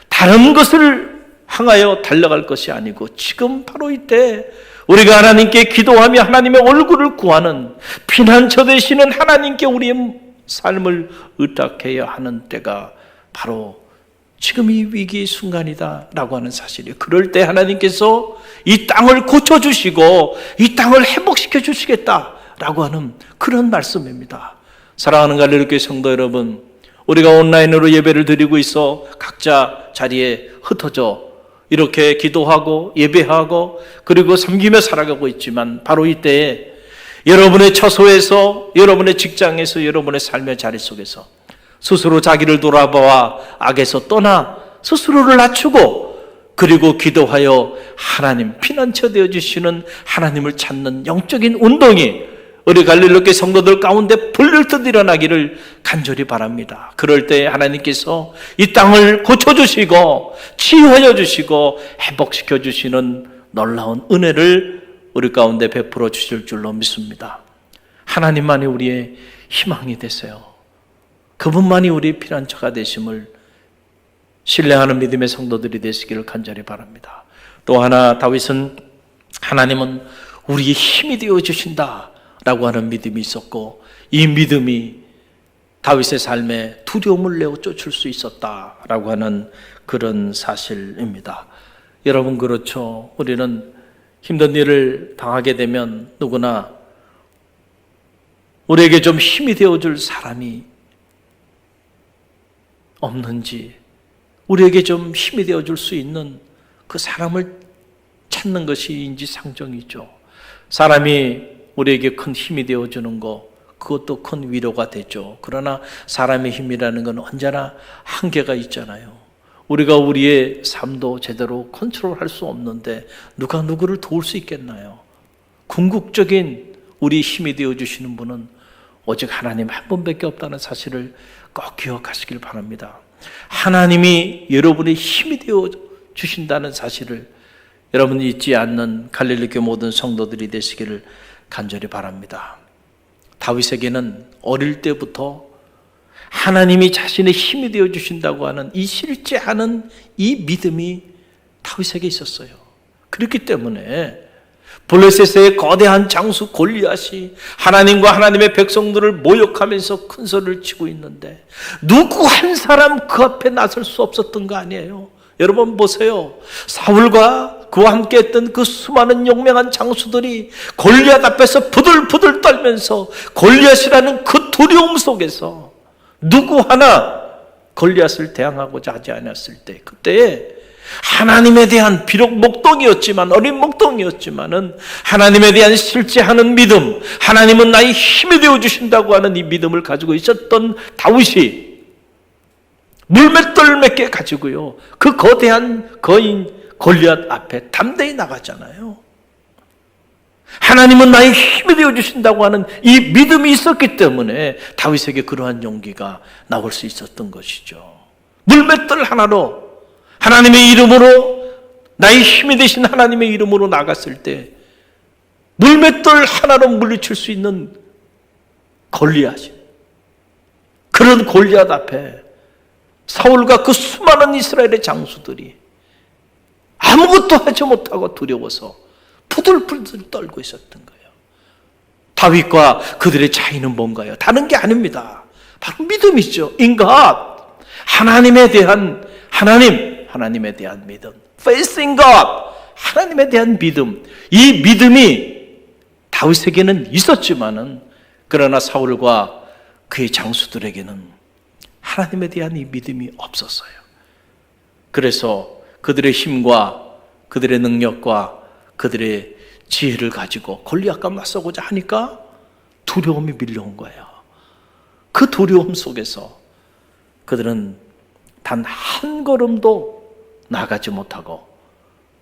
다른 것을 향하여 달려갈 것이 아니고 지금 바로 이때 우리가 하나님께 기도하며 하나님의 얼굴을 구하는 피난처 되시는 하나님께 우리의 삶을 의탁해야 하는 때가 바로 지금 이 위기의 순간이다라고 하는 사실이에요. 그럴 때 하나님께서 이 땅을 고쳐주시고 이 땅을 회복시켜 주시겠다라고 하는 그런 말씀입니다. 사랑하는 갈릴리교회 성도 여러분, 우리가 온라인으로 예배를 드리고 있어 각자 자리에 흩어져 이렇게 기도하고 예배하고 그리고 섬기며 살아가고 있지만 바로 이때에 여러분의 처소에서, 여러분의 직장에서, 여러분의 삶의 자리 속에서 스스로 자기를 돌아보아 악에서 떠나 스스로를 낮추고 그리고 기도하여 하나님, 피난처 되어주시는 하나님을 찾는 영적인 운동이 우리 갈릴리교회 성도들 가운데 불릴듯 일어나기를 간절히 바랍니다. 그럴 때 하나님께서 이 땅을 고쳐주시고 치유하여 주시고 회복시켜 주시는 놀라운 은혜를 우리 가운데 베풀어 주실 줄로 믿습니다. 하나님만이 우리의 희망이 되세요. 그분만이 우리의 피난처가 되심을 신뢰하는 믿음의 성도들이 되시기를 간절히 바랍니다. 또 하나 다윗은 하나님은 우리의 힘이 되어 주신다 라고 하는 믿음이 있었고 이 믿음이 다윗의 삶에 두려움을 내어 쫓을 수 있었다라고 하는 그런 사실입니다. 여러분 그렇죠. 우리는 힘든 일을 당하게 되면 누구나 우리에게 좀 힘이 되어줄 사람이 없는지 우리에게 좀 힘이 되어줄 수 있는 그 사람을 찾는 것이 인지상정이죠. 사람이 우리에게 큰 힘이 되어주는 것, 그것도 큰 위로가 되죠. 그러나 사람의 힘이라는 건 언제나 한계가 있잖아요. 우리가 우리의 삶도 제대로 컨트롤할 수 없는데 누가 누구를 도울 수 있겠나요? 궁극적인 우리 힘이 되어주시는 분은 오직 하나님 한 분밖에 없다는 사실을 꼭 기억하시길 바랍니다. 하나님이 여러분의 힘이 되어주신다는 사실을 여러분이 잊지 않는 갈릴리교회 모든 성도들이 되시기를 간절히 바랍니다. 다윗에게는 어릴 때부터 하나님이 자신의 힘이 되어주신다고 하는 이 실제하는 이 믿음이 다윗에게 있었어요. 그렇기 때문에 블레셋의 거대한 장수 골리앗이 하나님과 하나님의 백성들을 모욕하면서 큰 소리를 치고 있는데 누구 한 사람 그 앞에 나설 수 없었던 거 아니에요? 여러분 보세요. 사울과 그와 함께 했던 그 수많은 용맹한 장수들이 골리앗 앞에서 부들부들 떨면서 골리앗이라는 그 두려움 속에서 누구 하나 골리앗을 대항하고자 하지 않았을 때 그때에 하나님에 대한 비록 목동이었지만 어린 목동이었지만은 하나님에 대한 실제하는 믿음, 하나님은 나의 힘이 되어주신다고 하는 이 믿음을 가지고 있었던 다윗이 물맷돌 몇 개 가지고요 그 거대한 거인 골리앗 앞에 담대히 나가잖아요. 하나님은 나의 힘이 되어주신다고 하는 이 믿음이 있었기 때문에 다윗에게 그러한 용기가 나올 수 있었던 것이죠. 물맷돌 하나로 하나님의 이름으로 나의 힘이 되신 하나님의 이름으로 나갔을 때 물맷돌 하나로 물리칠 수 있는 골리앗, 그런 골리앗 앞에 사울과 그 수많은 이스라엘의 장수들이 아무것도 하지 못하고 두려워서 부들부들 떨고 있었던 거예요. 다윗과 그들의 차이는 뭔가요? 다른 게 아닙니다. 바로 믿음이죠. 인가 하나님에 대한 하나님에 대한 믿음, faith in God, 하나님에 대한 믿음. 이 믿음이 다윗에게는 있었지만은 그러나 사울과 그의 장수들에게는 하나님에 대한 이 믿음이 없었어요. 그래서 그들의 힘과 그들의 능력과 그들의 지혜를 가지고 골리앗과 맞서고자 하니까 두려움이 밀려온 거예요. 그 두려움 속에서 그들은 단 한 걸음도 나가지 못하고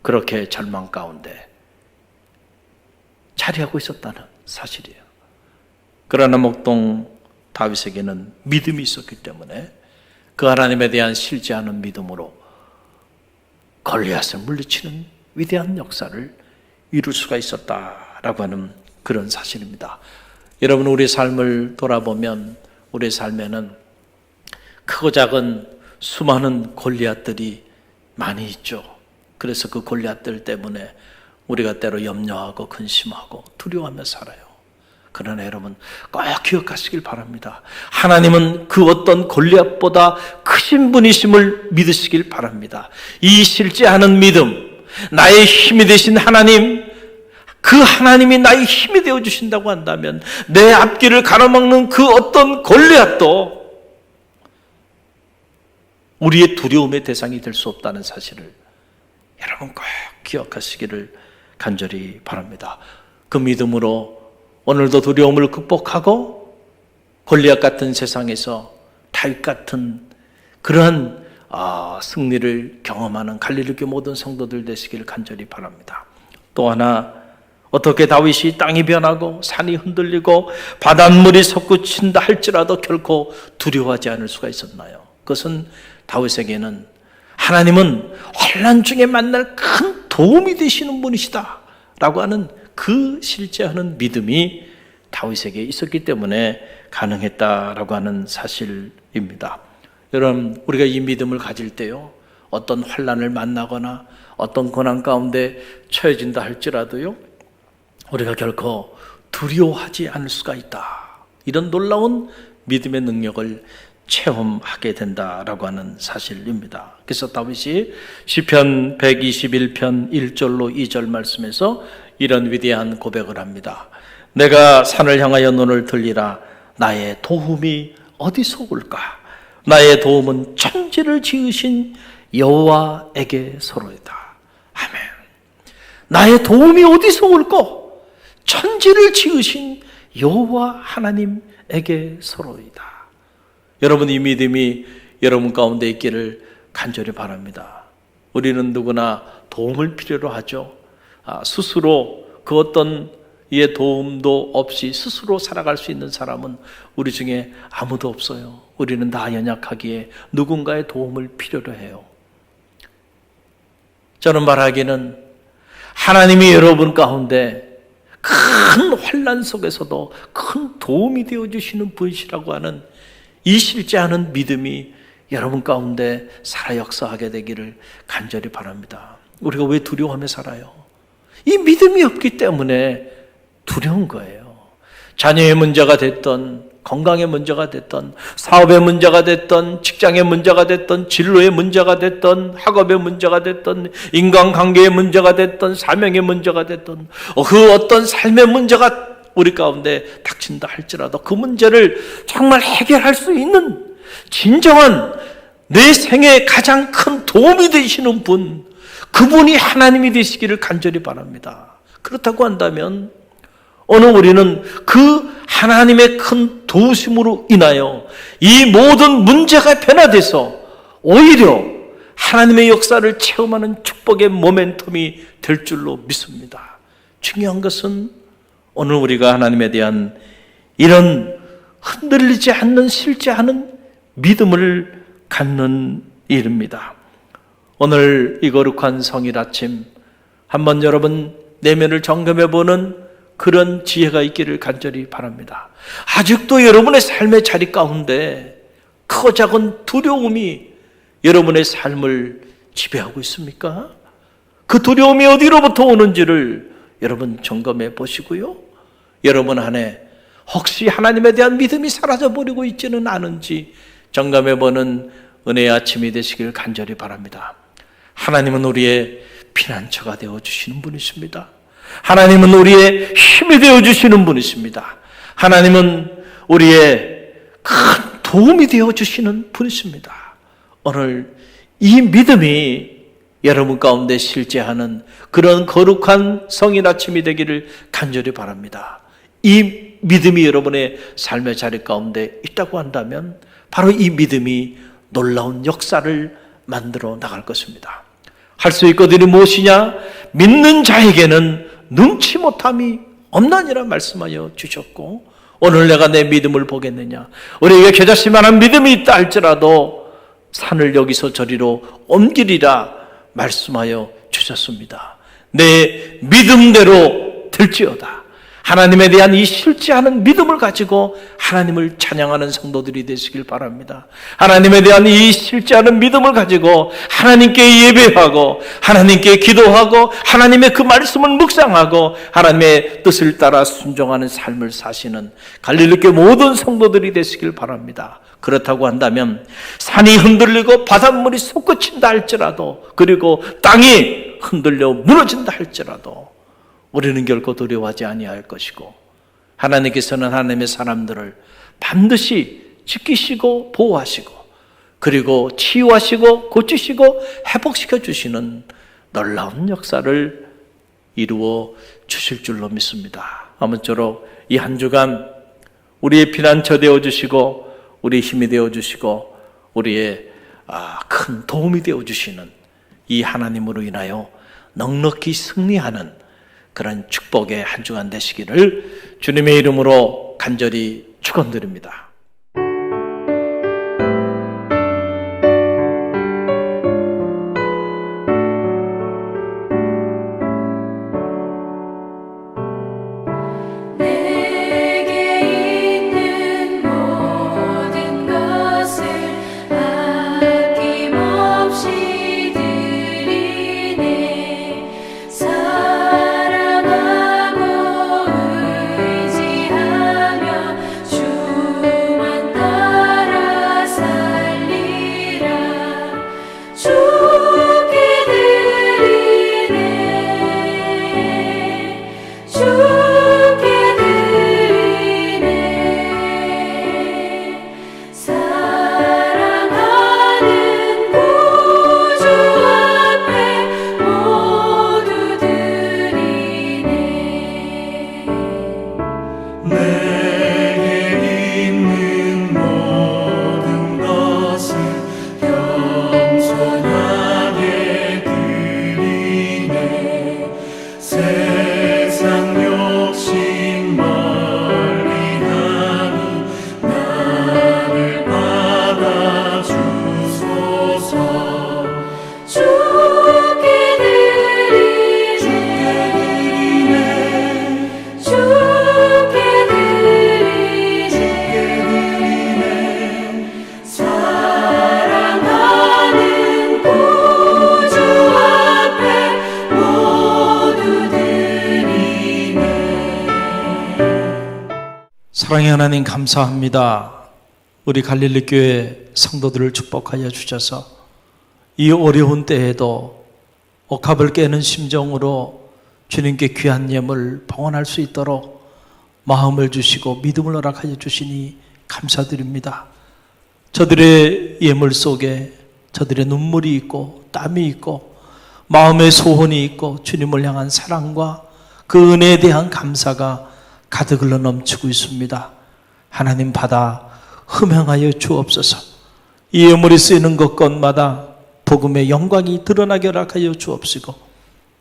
그렇게 절망 가운데 자리하고 있었다는 사실이에요. 그러나 목동 다윗에게는 믿음이 있었기 때문에 그 하나님에 대한 실지 않은 믿음으로 골리앗을 물리치는 위대한 역사를 이룰 수가 있었다라고 하는 그런 사실입니다. 여러분, 우리 삶을 돌아보면 우리 삶에는 크고 작은 수많은 골리앗들이 많이 있죠. 그래서 그 골리앗들 때문에 우리가 때로 염려하고 근심하고 두려워하며 살아요. 그러나 여러분 꼭 기억하시길 바랍니다. 하나님은 그 어떤 골리앗보다 크신 분이심을 믿으시길 바랍니다. 이 실제하는 믿음, 나의 힘이 되신 하나님, 그 하나님이 나의 힘이 되어 주신다고 한다면 내 앞길을 가로막는 그 어떤 골리앗도 우리의 두려움의 대상이 될 수 없다는 사실을 여러분 꼭 기억하시기를 간절히 바랍니다. 그 믿음으로 오늘도 두려움을 극복하고 골리앗 같은 세상에서 다윗 같은 그러한 승리를 경험하는 갈릴리 교회 모든 성도들 되시기를 간절히 바랍니다. 또 하나, 어떻게 다윗이 땅이 변하고 산이 흔들리고 바닷물이 솟구친다 할지라도 결코 두려워하지 않을 수가 있었나요? 그것은 다윗에게는 하나님은 환난 중에 만날 큰 도움이 되시는 분이시다 라고 하는 그 실제하는 믿음이 다윗에게 있었기 때문에 가능했다라고 하는 사실입니다. 여러분, 우리가 이 믿음을 가질 때요, 어떤 환난을 만나거나 어떤 고난 가운데 처해진다 할지라도요, 우리가 결코 두려워하지 않을 수가 있다. 이런 놀라운 믿음의 능력을 체험하게 된다라고 하는 사실입니다. 그래서 다윗이 시편 121편 1절로 2절 말씀에서 이런 위대한 고백을 합니다. 내가 산을 향하여 눈을 들리라. 나의 도움이 어디서 올까? 나의 도움은 천지를 지으신 여호와에게서로이다. 아멘. 나의 도움이 어디서 올꼬? 천지를 지으신 여호와 하나님에게서로이다. 여러분, 이 믿음이 여러분 가운데 있기를 간절히 바랍니다. 우리는 누구나 도움을 필요로 하죠. 스스로 그 어떤 이의 도움도 없이 스스로 살아갈 수 있는 사람은 우리 중에 아무도 없어요. 우리는 다 연약하기에 누군가의 도움을 필요로 해요. 저는 말하기는 하나님이 여러분 가운데 큰 환난 속에서도 큰 도움이 되어주시는 분이시라고 하는 이 실제하는 믿음이 여러분 가운데 살아 역사하게 되기를 간절히 바랍니다. 우리가 왜 두려워하며 살아요? 이 믿음이 없기 때문에 두려운 거예요. 자녀의 문제가 됐던, 건강의 문제가 됐던, 사업의 문제가 됐던, 직장의 문제가 됐던, 진로의 문제가 됐던, 학업의 문제가 됐던, 인간관계의 문제가 됐던, 사명의 문제가 됐던, 그 어떤 삶의 문제가 우리 가운데 닥친다 할지라도 그 문제를 정말 해결할 수 있는 진정한 내 생에 가장 큰 도움이 되시는 분, 그분이 하나님이 되시기를 간절히 바랍니다. 그렇다고 한다면 오늘 우리는 그 하나님의 큰 도우심으로 인하여 이 모든 문제가 변화돼서 오히려 하나님의 역사를 체험하는 축복의 모멘텀이 될 줄로 믿습니다. 중요한 것은 오늘 우리가 하나님에 대한 이런 흔들리지 않는 실제하는 믿음을 갖는 일입니다. 오늘 이 거룩한 성일 아침 한번 여러분 내면을 점검해보는 그런 지혜가 있기를 간절히 바랍니다. 아직도 여러분의 삶의 자리 가운데 크고 작은 두려움이 여러분의 삶을 지배하고 있습니까? 그 두려움이 어디로부터 오는지를 여러분 점검해 보시고요. 여러분 안에 혹시 하나님에 대한 믿음이 사라져버리고 있지는 않은지 점검해보는 은혜의 아침이 되시길 간절히 바랍니다. 하나님은 우리의 피난처가 되어주시는 분이십니다. 하나님은 우리의 힘이 되어주시는 분이십니다. 하나님은 우리의 큰 도움이 되어주시는 분이십니다. 오늘 이 믿음이 여러분 가운데 실제하는 그런 거룩한 성인 아침이 되기를 간절히 바랍니다. 이 믿음이 여러분의 삶의 자리 가운데 있다고 한다면 바로 이 믿음이 놀라운 역사를 만들어 나갈 것입니다. 할 수 있거든이 무엇이냐? 믿는 자에게는 눈치 못함이 없나니라 말씀하여 주셨고, 오늘 내가 내 믿음을 보겠느냐? 우리에게 겨자씨만한 믿음이 있다 할지라도 산을 여기서 저리로 옮기리라 말씀하여 주셨습니다. 내 믿음대로 될지어다. 하나님에 대한 이 실제하는 믿음을 가지고 하나님을 찬양하는 성도들이 되시길 바랍니다. 하나님에 대한 이 실제하는 믿음을 가지고 하나님께 예배하고 하나님께 기도하고 하나님의 그 말씀을 묵상하고 하나님의 뜻을 따라 순종하는 삶을 사시는 갈릴리교회 모든 성도들이 되시길 바랍니다. 그렇다고 한다면 산이 흔들리고 바닷물이 솟구친다 할지라도, 그리고 땅이 흔들려 무너진다 할지라도 우리는 결코 두려워하지 아니할 것이고, 하나님께서는 하나님의 사람들을 반드시 지키시고 보호하시고 그리고 치유하시고 고치시고 회복시켜 주시는 놀라운 역사를 이루어 주실 줄로 믿습니다. 아무쪼록 이 한 주간 우리의 피난처 되어 주시고 우리의 힘이 되어 주시고 우리의 큰 도움이 되어 주시는 이 하나님으로 인하여 넉넉히 승리하는 그런 축복의 한 주간 되시기를 주님의 이름으로 간절히 축원드립니다. 사랑의 하나님 감사합니다. 우리 갈릴리교회 성도들을 축복하여 주셔서 이 어려운 때에도 억압을 깨는 심정으로 주님께 귀한 예물 봉헌할 수 있도록 마음을 주시고 믿음을 허락하여 주시니 감사드립니다. 저들의 예물 속에 저들의 눈물이 있고 땀이 있고 마음의 소원이 있고 주님을 향한 사랑과 그 은혜에 대한 감사가 가득 흘러 넘치고 있습니다. 하나님 받아 흠양하여 주옵소서. 이 예물이 쓰이는 곳곳마다 복음의 영광이 드러나게 허락하여 주옵시고,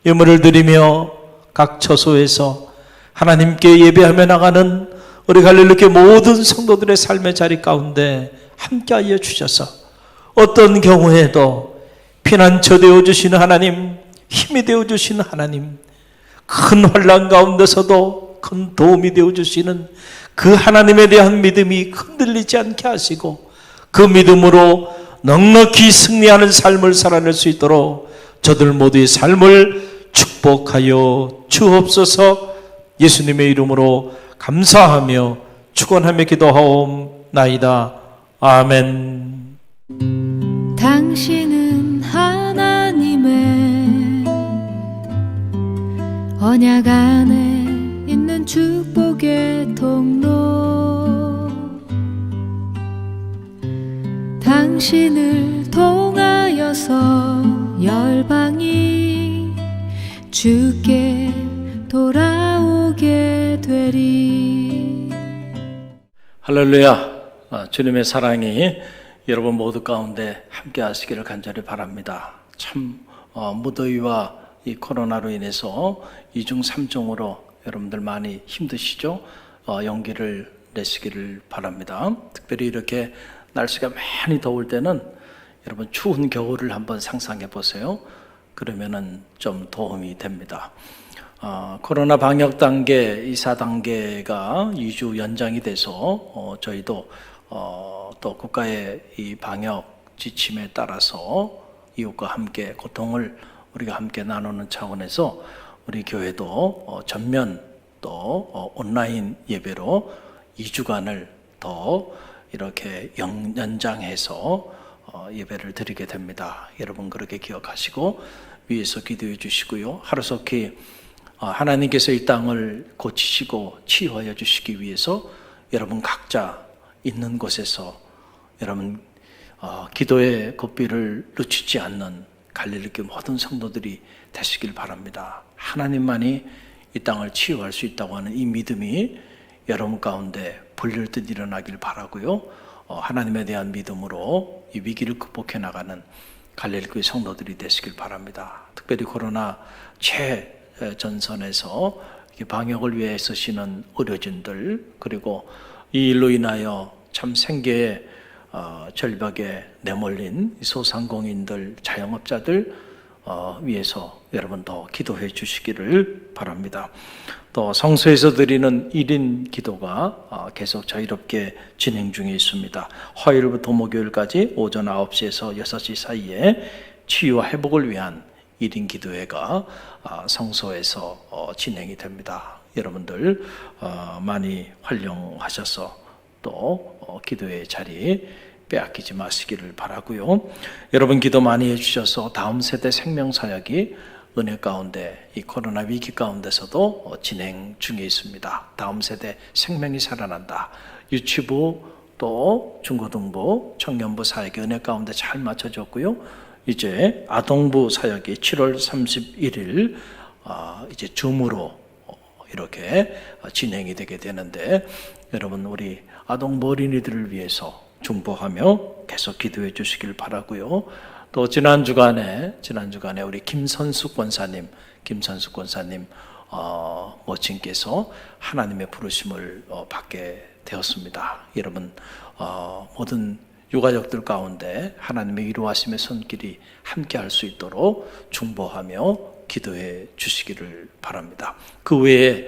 예물을 드리며 각 처소에서 하나님께 예배하며 나가는 우리 갈릴리교회 모든 성도들의 삶의 자리 가운데 함께하여 주셔서 어떤 경우에도 피난처 되어주시는 하나님, 힘이 되어주시는 하나님, 큰 환난 가운데서도 큰 도움이 되어주시는 그 하나님에 대한 믿음이 흔들리지 않게 하시고 그 믿음으로 넉넉히 승리하는 삶을 살아낼 수 있도록 저들 모두의 삶을 축복하여 주옵소서. 예수님의 이름으로 감사하며 축원하며 기도하옵나이다. 아멘. 당신은 하나님의 언약 안에 있는 축복의 통로, 당신을 통하여서 열방이 주께 돌아오게 되리. 할렐루야. 주님의 사랑이 여러분 모두 가운데 함께 하시기를 간절히 바랍니다. 참 무더위와 이 코로나로 인해서 2중 3중으로 여러분들 많이 힘드시죠? 용기를 내시기를 바랍니다. 특별히 이렇게 날씨가 많이 더울 때는 여러분 추운 겨울을 한번 상상해 보세요. 그러면은 좀 도움이 됩니다. 코로나 방역 단계 4단계가 2주 연장이 돼서 저희도 또 국가의 이 방역 지침에 따라서 이웃과 함께 고통을 우리가 함께 나누는 차원에서 우리 교회도 전면 또 온라인 예배로 2주간을 더 이렇게 연장해서 예배를 드리게 됩니다. 여러분 그렇게 기억하시고 위에서 기도해 주시고요. 하루속히 하나님께서 이 땅을 고치시고 치유하여 주시기 위해서 여러분 각자 있는 곳에서 여러분 기도의 고삐를 놓치지 않는 갈릴리교 모든 성도들이 되시길 바랍니다. 하나님만이 이 땅을 치유할 수 있다고 하는 이 믿음이 여러분 가운데 불릴 듯 일어나길 바라고요. 하나님에 대한 믿음으로 이 위기를 극복해 나가는 갈릴리교의 성도들이 되시길 바랍니다. 특별히 코로나 최전선에서 방역을 위해 쓰시는 의료진들, 그리고 이 일로 인하여 참 생계의 절벽에 내몰린 소상공인들, 자영업자들 위해서 여러분 더 기도해 주시기를 바랍니다. 또 성소에서 드리는 1인 기도가 계속 자유롭게 진행 중에 있습니다. 화요일부터 목요일까지 오전 9시에서 6시 사이에 치유와 회복을 위한 1인 기도회가 성소에서 진행이 됩니다. 여러분들 많이 활용하셔서 또 기도의 자리 빼앗기지 마시기를 바라고요. 여러분 기도 많이 해주셔서 다음 세대 생명사역이 은혜 가운데 이 코로나 위기 가운데서도 진행 중에 있습니다. 다음 세대 생명이 살아난다. 유치부 또 중고등부 청년부 사역이 은혜 가운데 잘 맞춰졌고요. 이제 아동부 사역이 7월 31일 이제 줌으로 이렇게 진행이 되게 되는데 여러분 우리 아동부 어린이들을 위해서 중보하며 계속 기도해 주시길 바라고요. 또 지난 주간에 우리 김선숙 권사님 모친께서 하나님의 부르심을 받게 되었습니다. 여러분 모든 유가족들 가운데 하나님의 위로하심의 손길이 함께할 수 있도록 중보하며 기도해 주시기를 바랍니다. 그 외에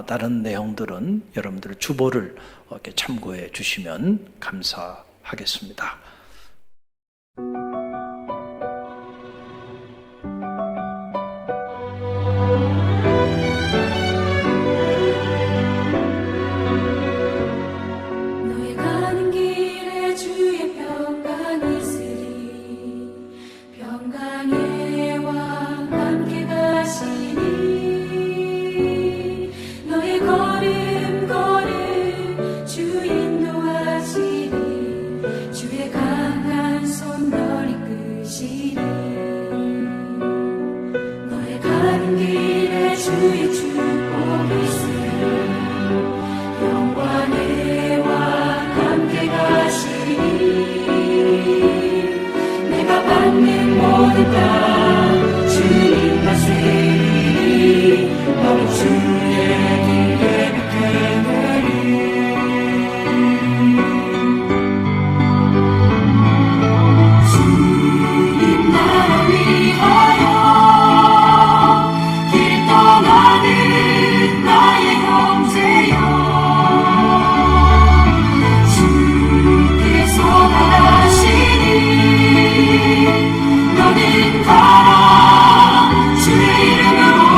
다른 내용들은 여러분들 주보를 이렇게 참고해 주시면 감사하겠습니다. 너의 가는 길에 주의 평강이 있으리 평강의 왕 함께 가시니 너의 걸음 주 인도하시니 주의 강한 손 널 이끄시니 너의 가는 길에 주의 축복이 있으리 영광의 왕 함께 가시니 내가 받는 모든 땅 주님 다스리니 너는 주의 길에 걷게 되리 주님 나라 위하여 길 떠나는 나의 형제여 주께서 나가시니 너는 가라 주의 이름으로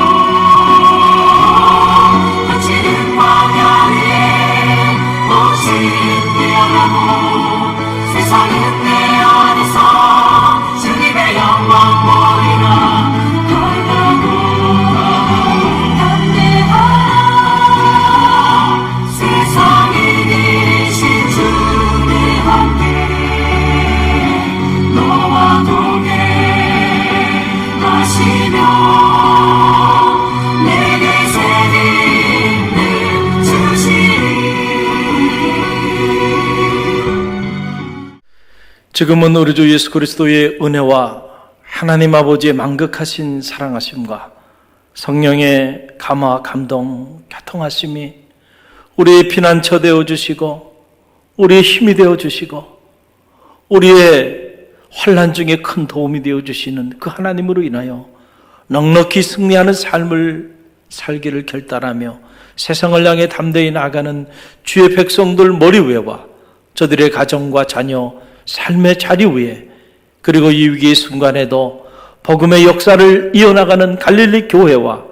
거칠은 광야에 오직 뛰어가고 세상은 내 안에서 주님의 영광 보이라 걸어가고 담대하라 세상을 이기신 주님 함께 너와 동행 지금은 우리 주 예수 그리스도의 은혜와 하나님 아버지의 만극하신 사랑하심과 성령의 감화, 감동, 교통하심이 우리의 피난처 되어주시고 우리의 힘이 되어주시고 우리의 환난 중에 큰 도움이 되어주시는 그 하나님으로 인하여 넉넉히 승리하는 삶을 살기를 결단하며 세상을 향해 담대히 나아가는 주의 백성들 머리 위에와 저들의 가정과 자녀, 삶의 자리 위에 그리고 이 위기의 순간에도 복음의 역사를 이어나가는 갈릴리 교회와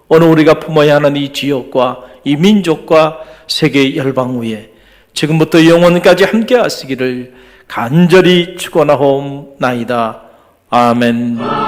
오늘 우리가 품어야 하는 이 지역과 이 민족과 세계 열방 위에 지금부터 영원까지 함께 하시기를 간절히 축원하옵나이다. 아멘.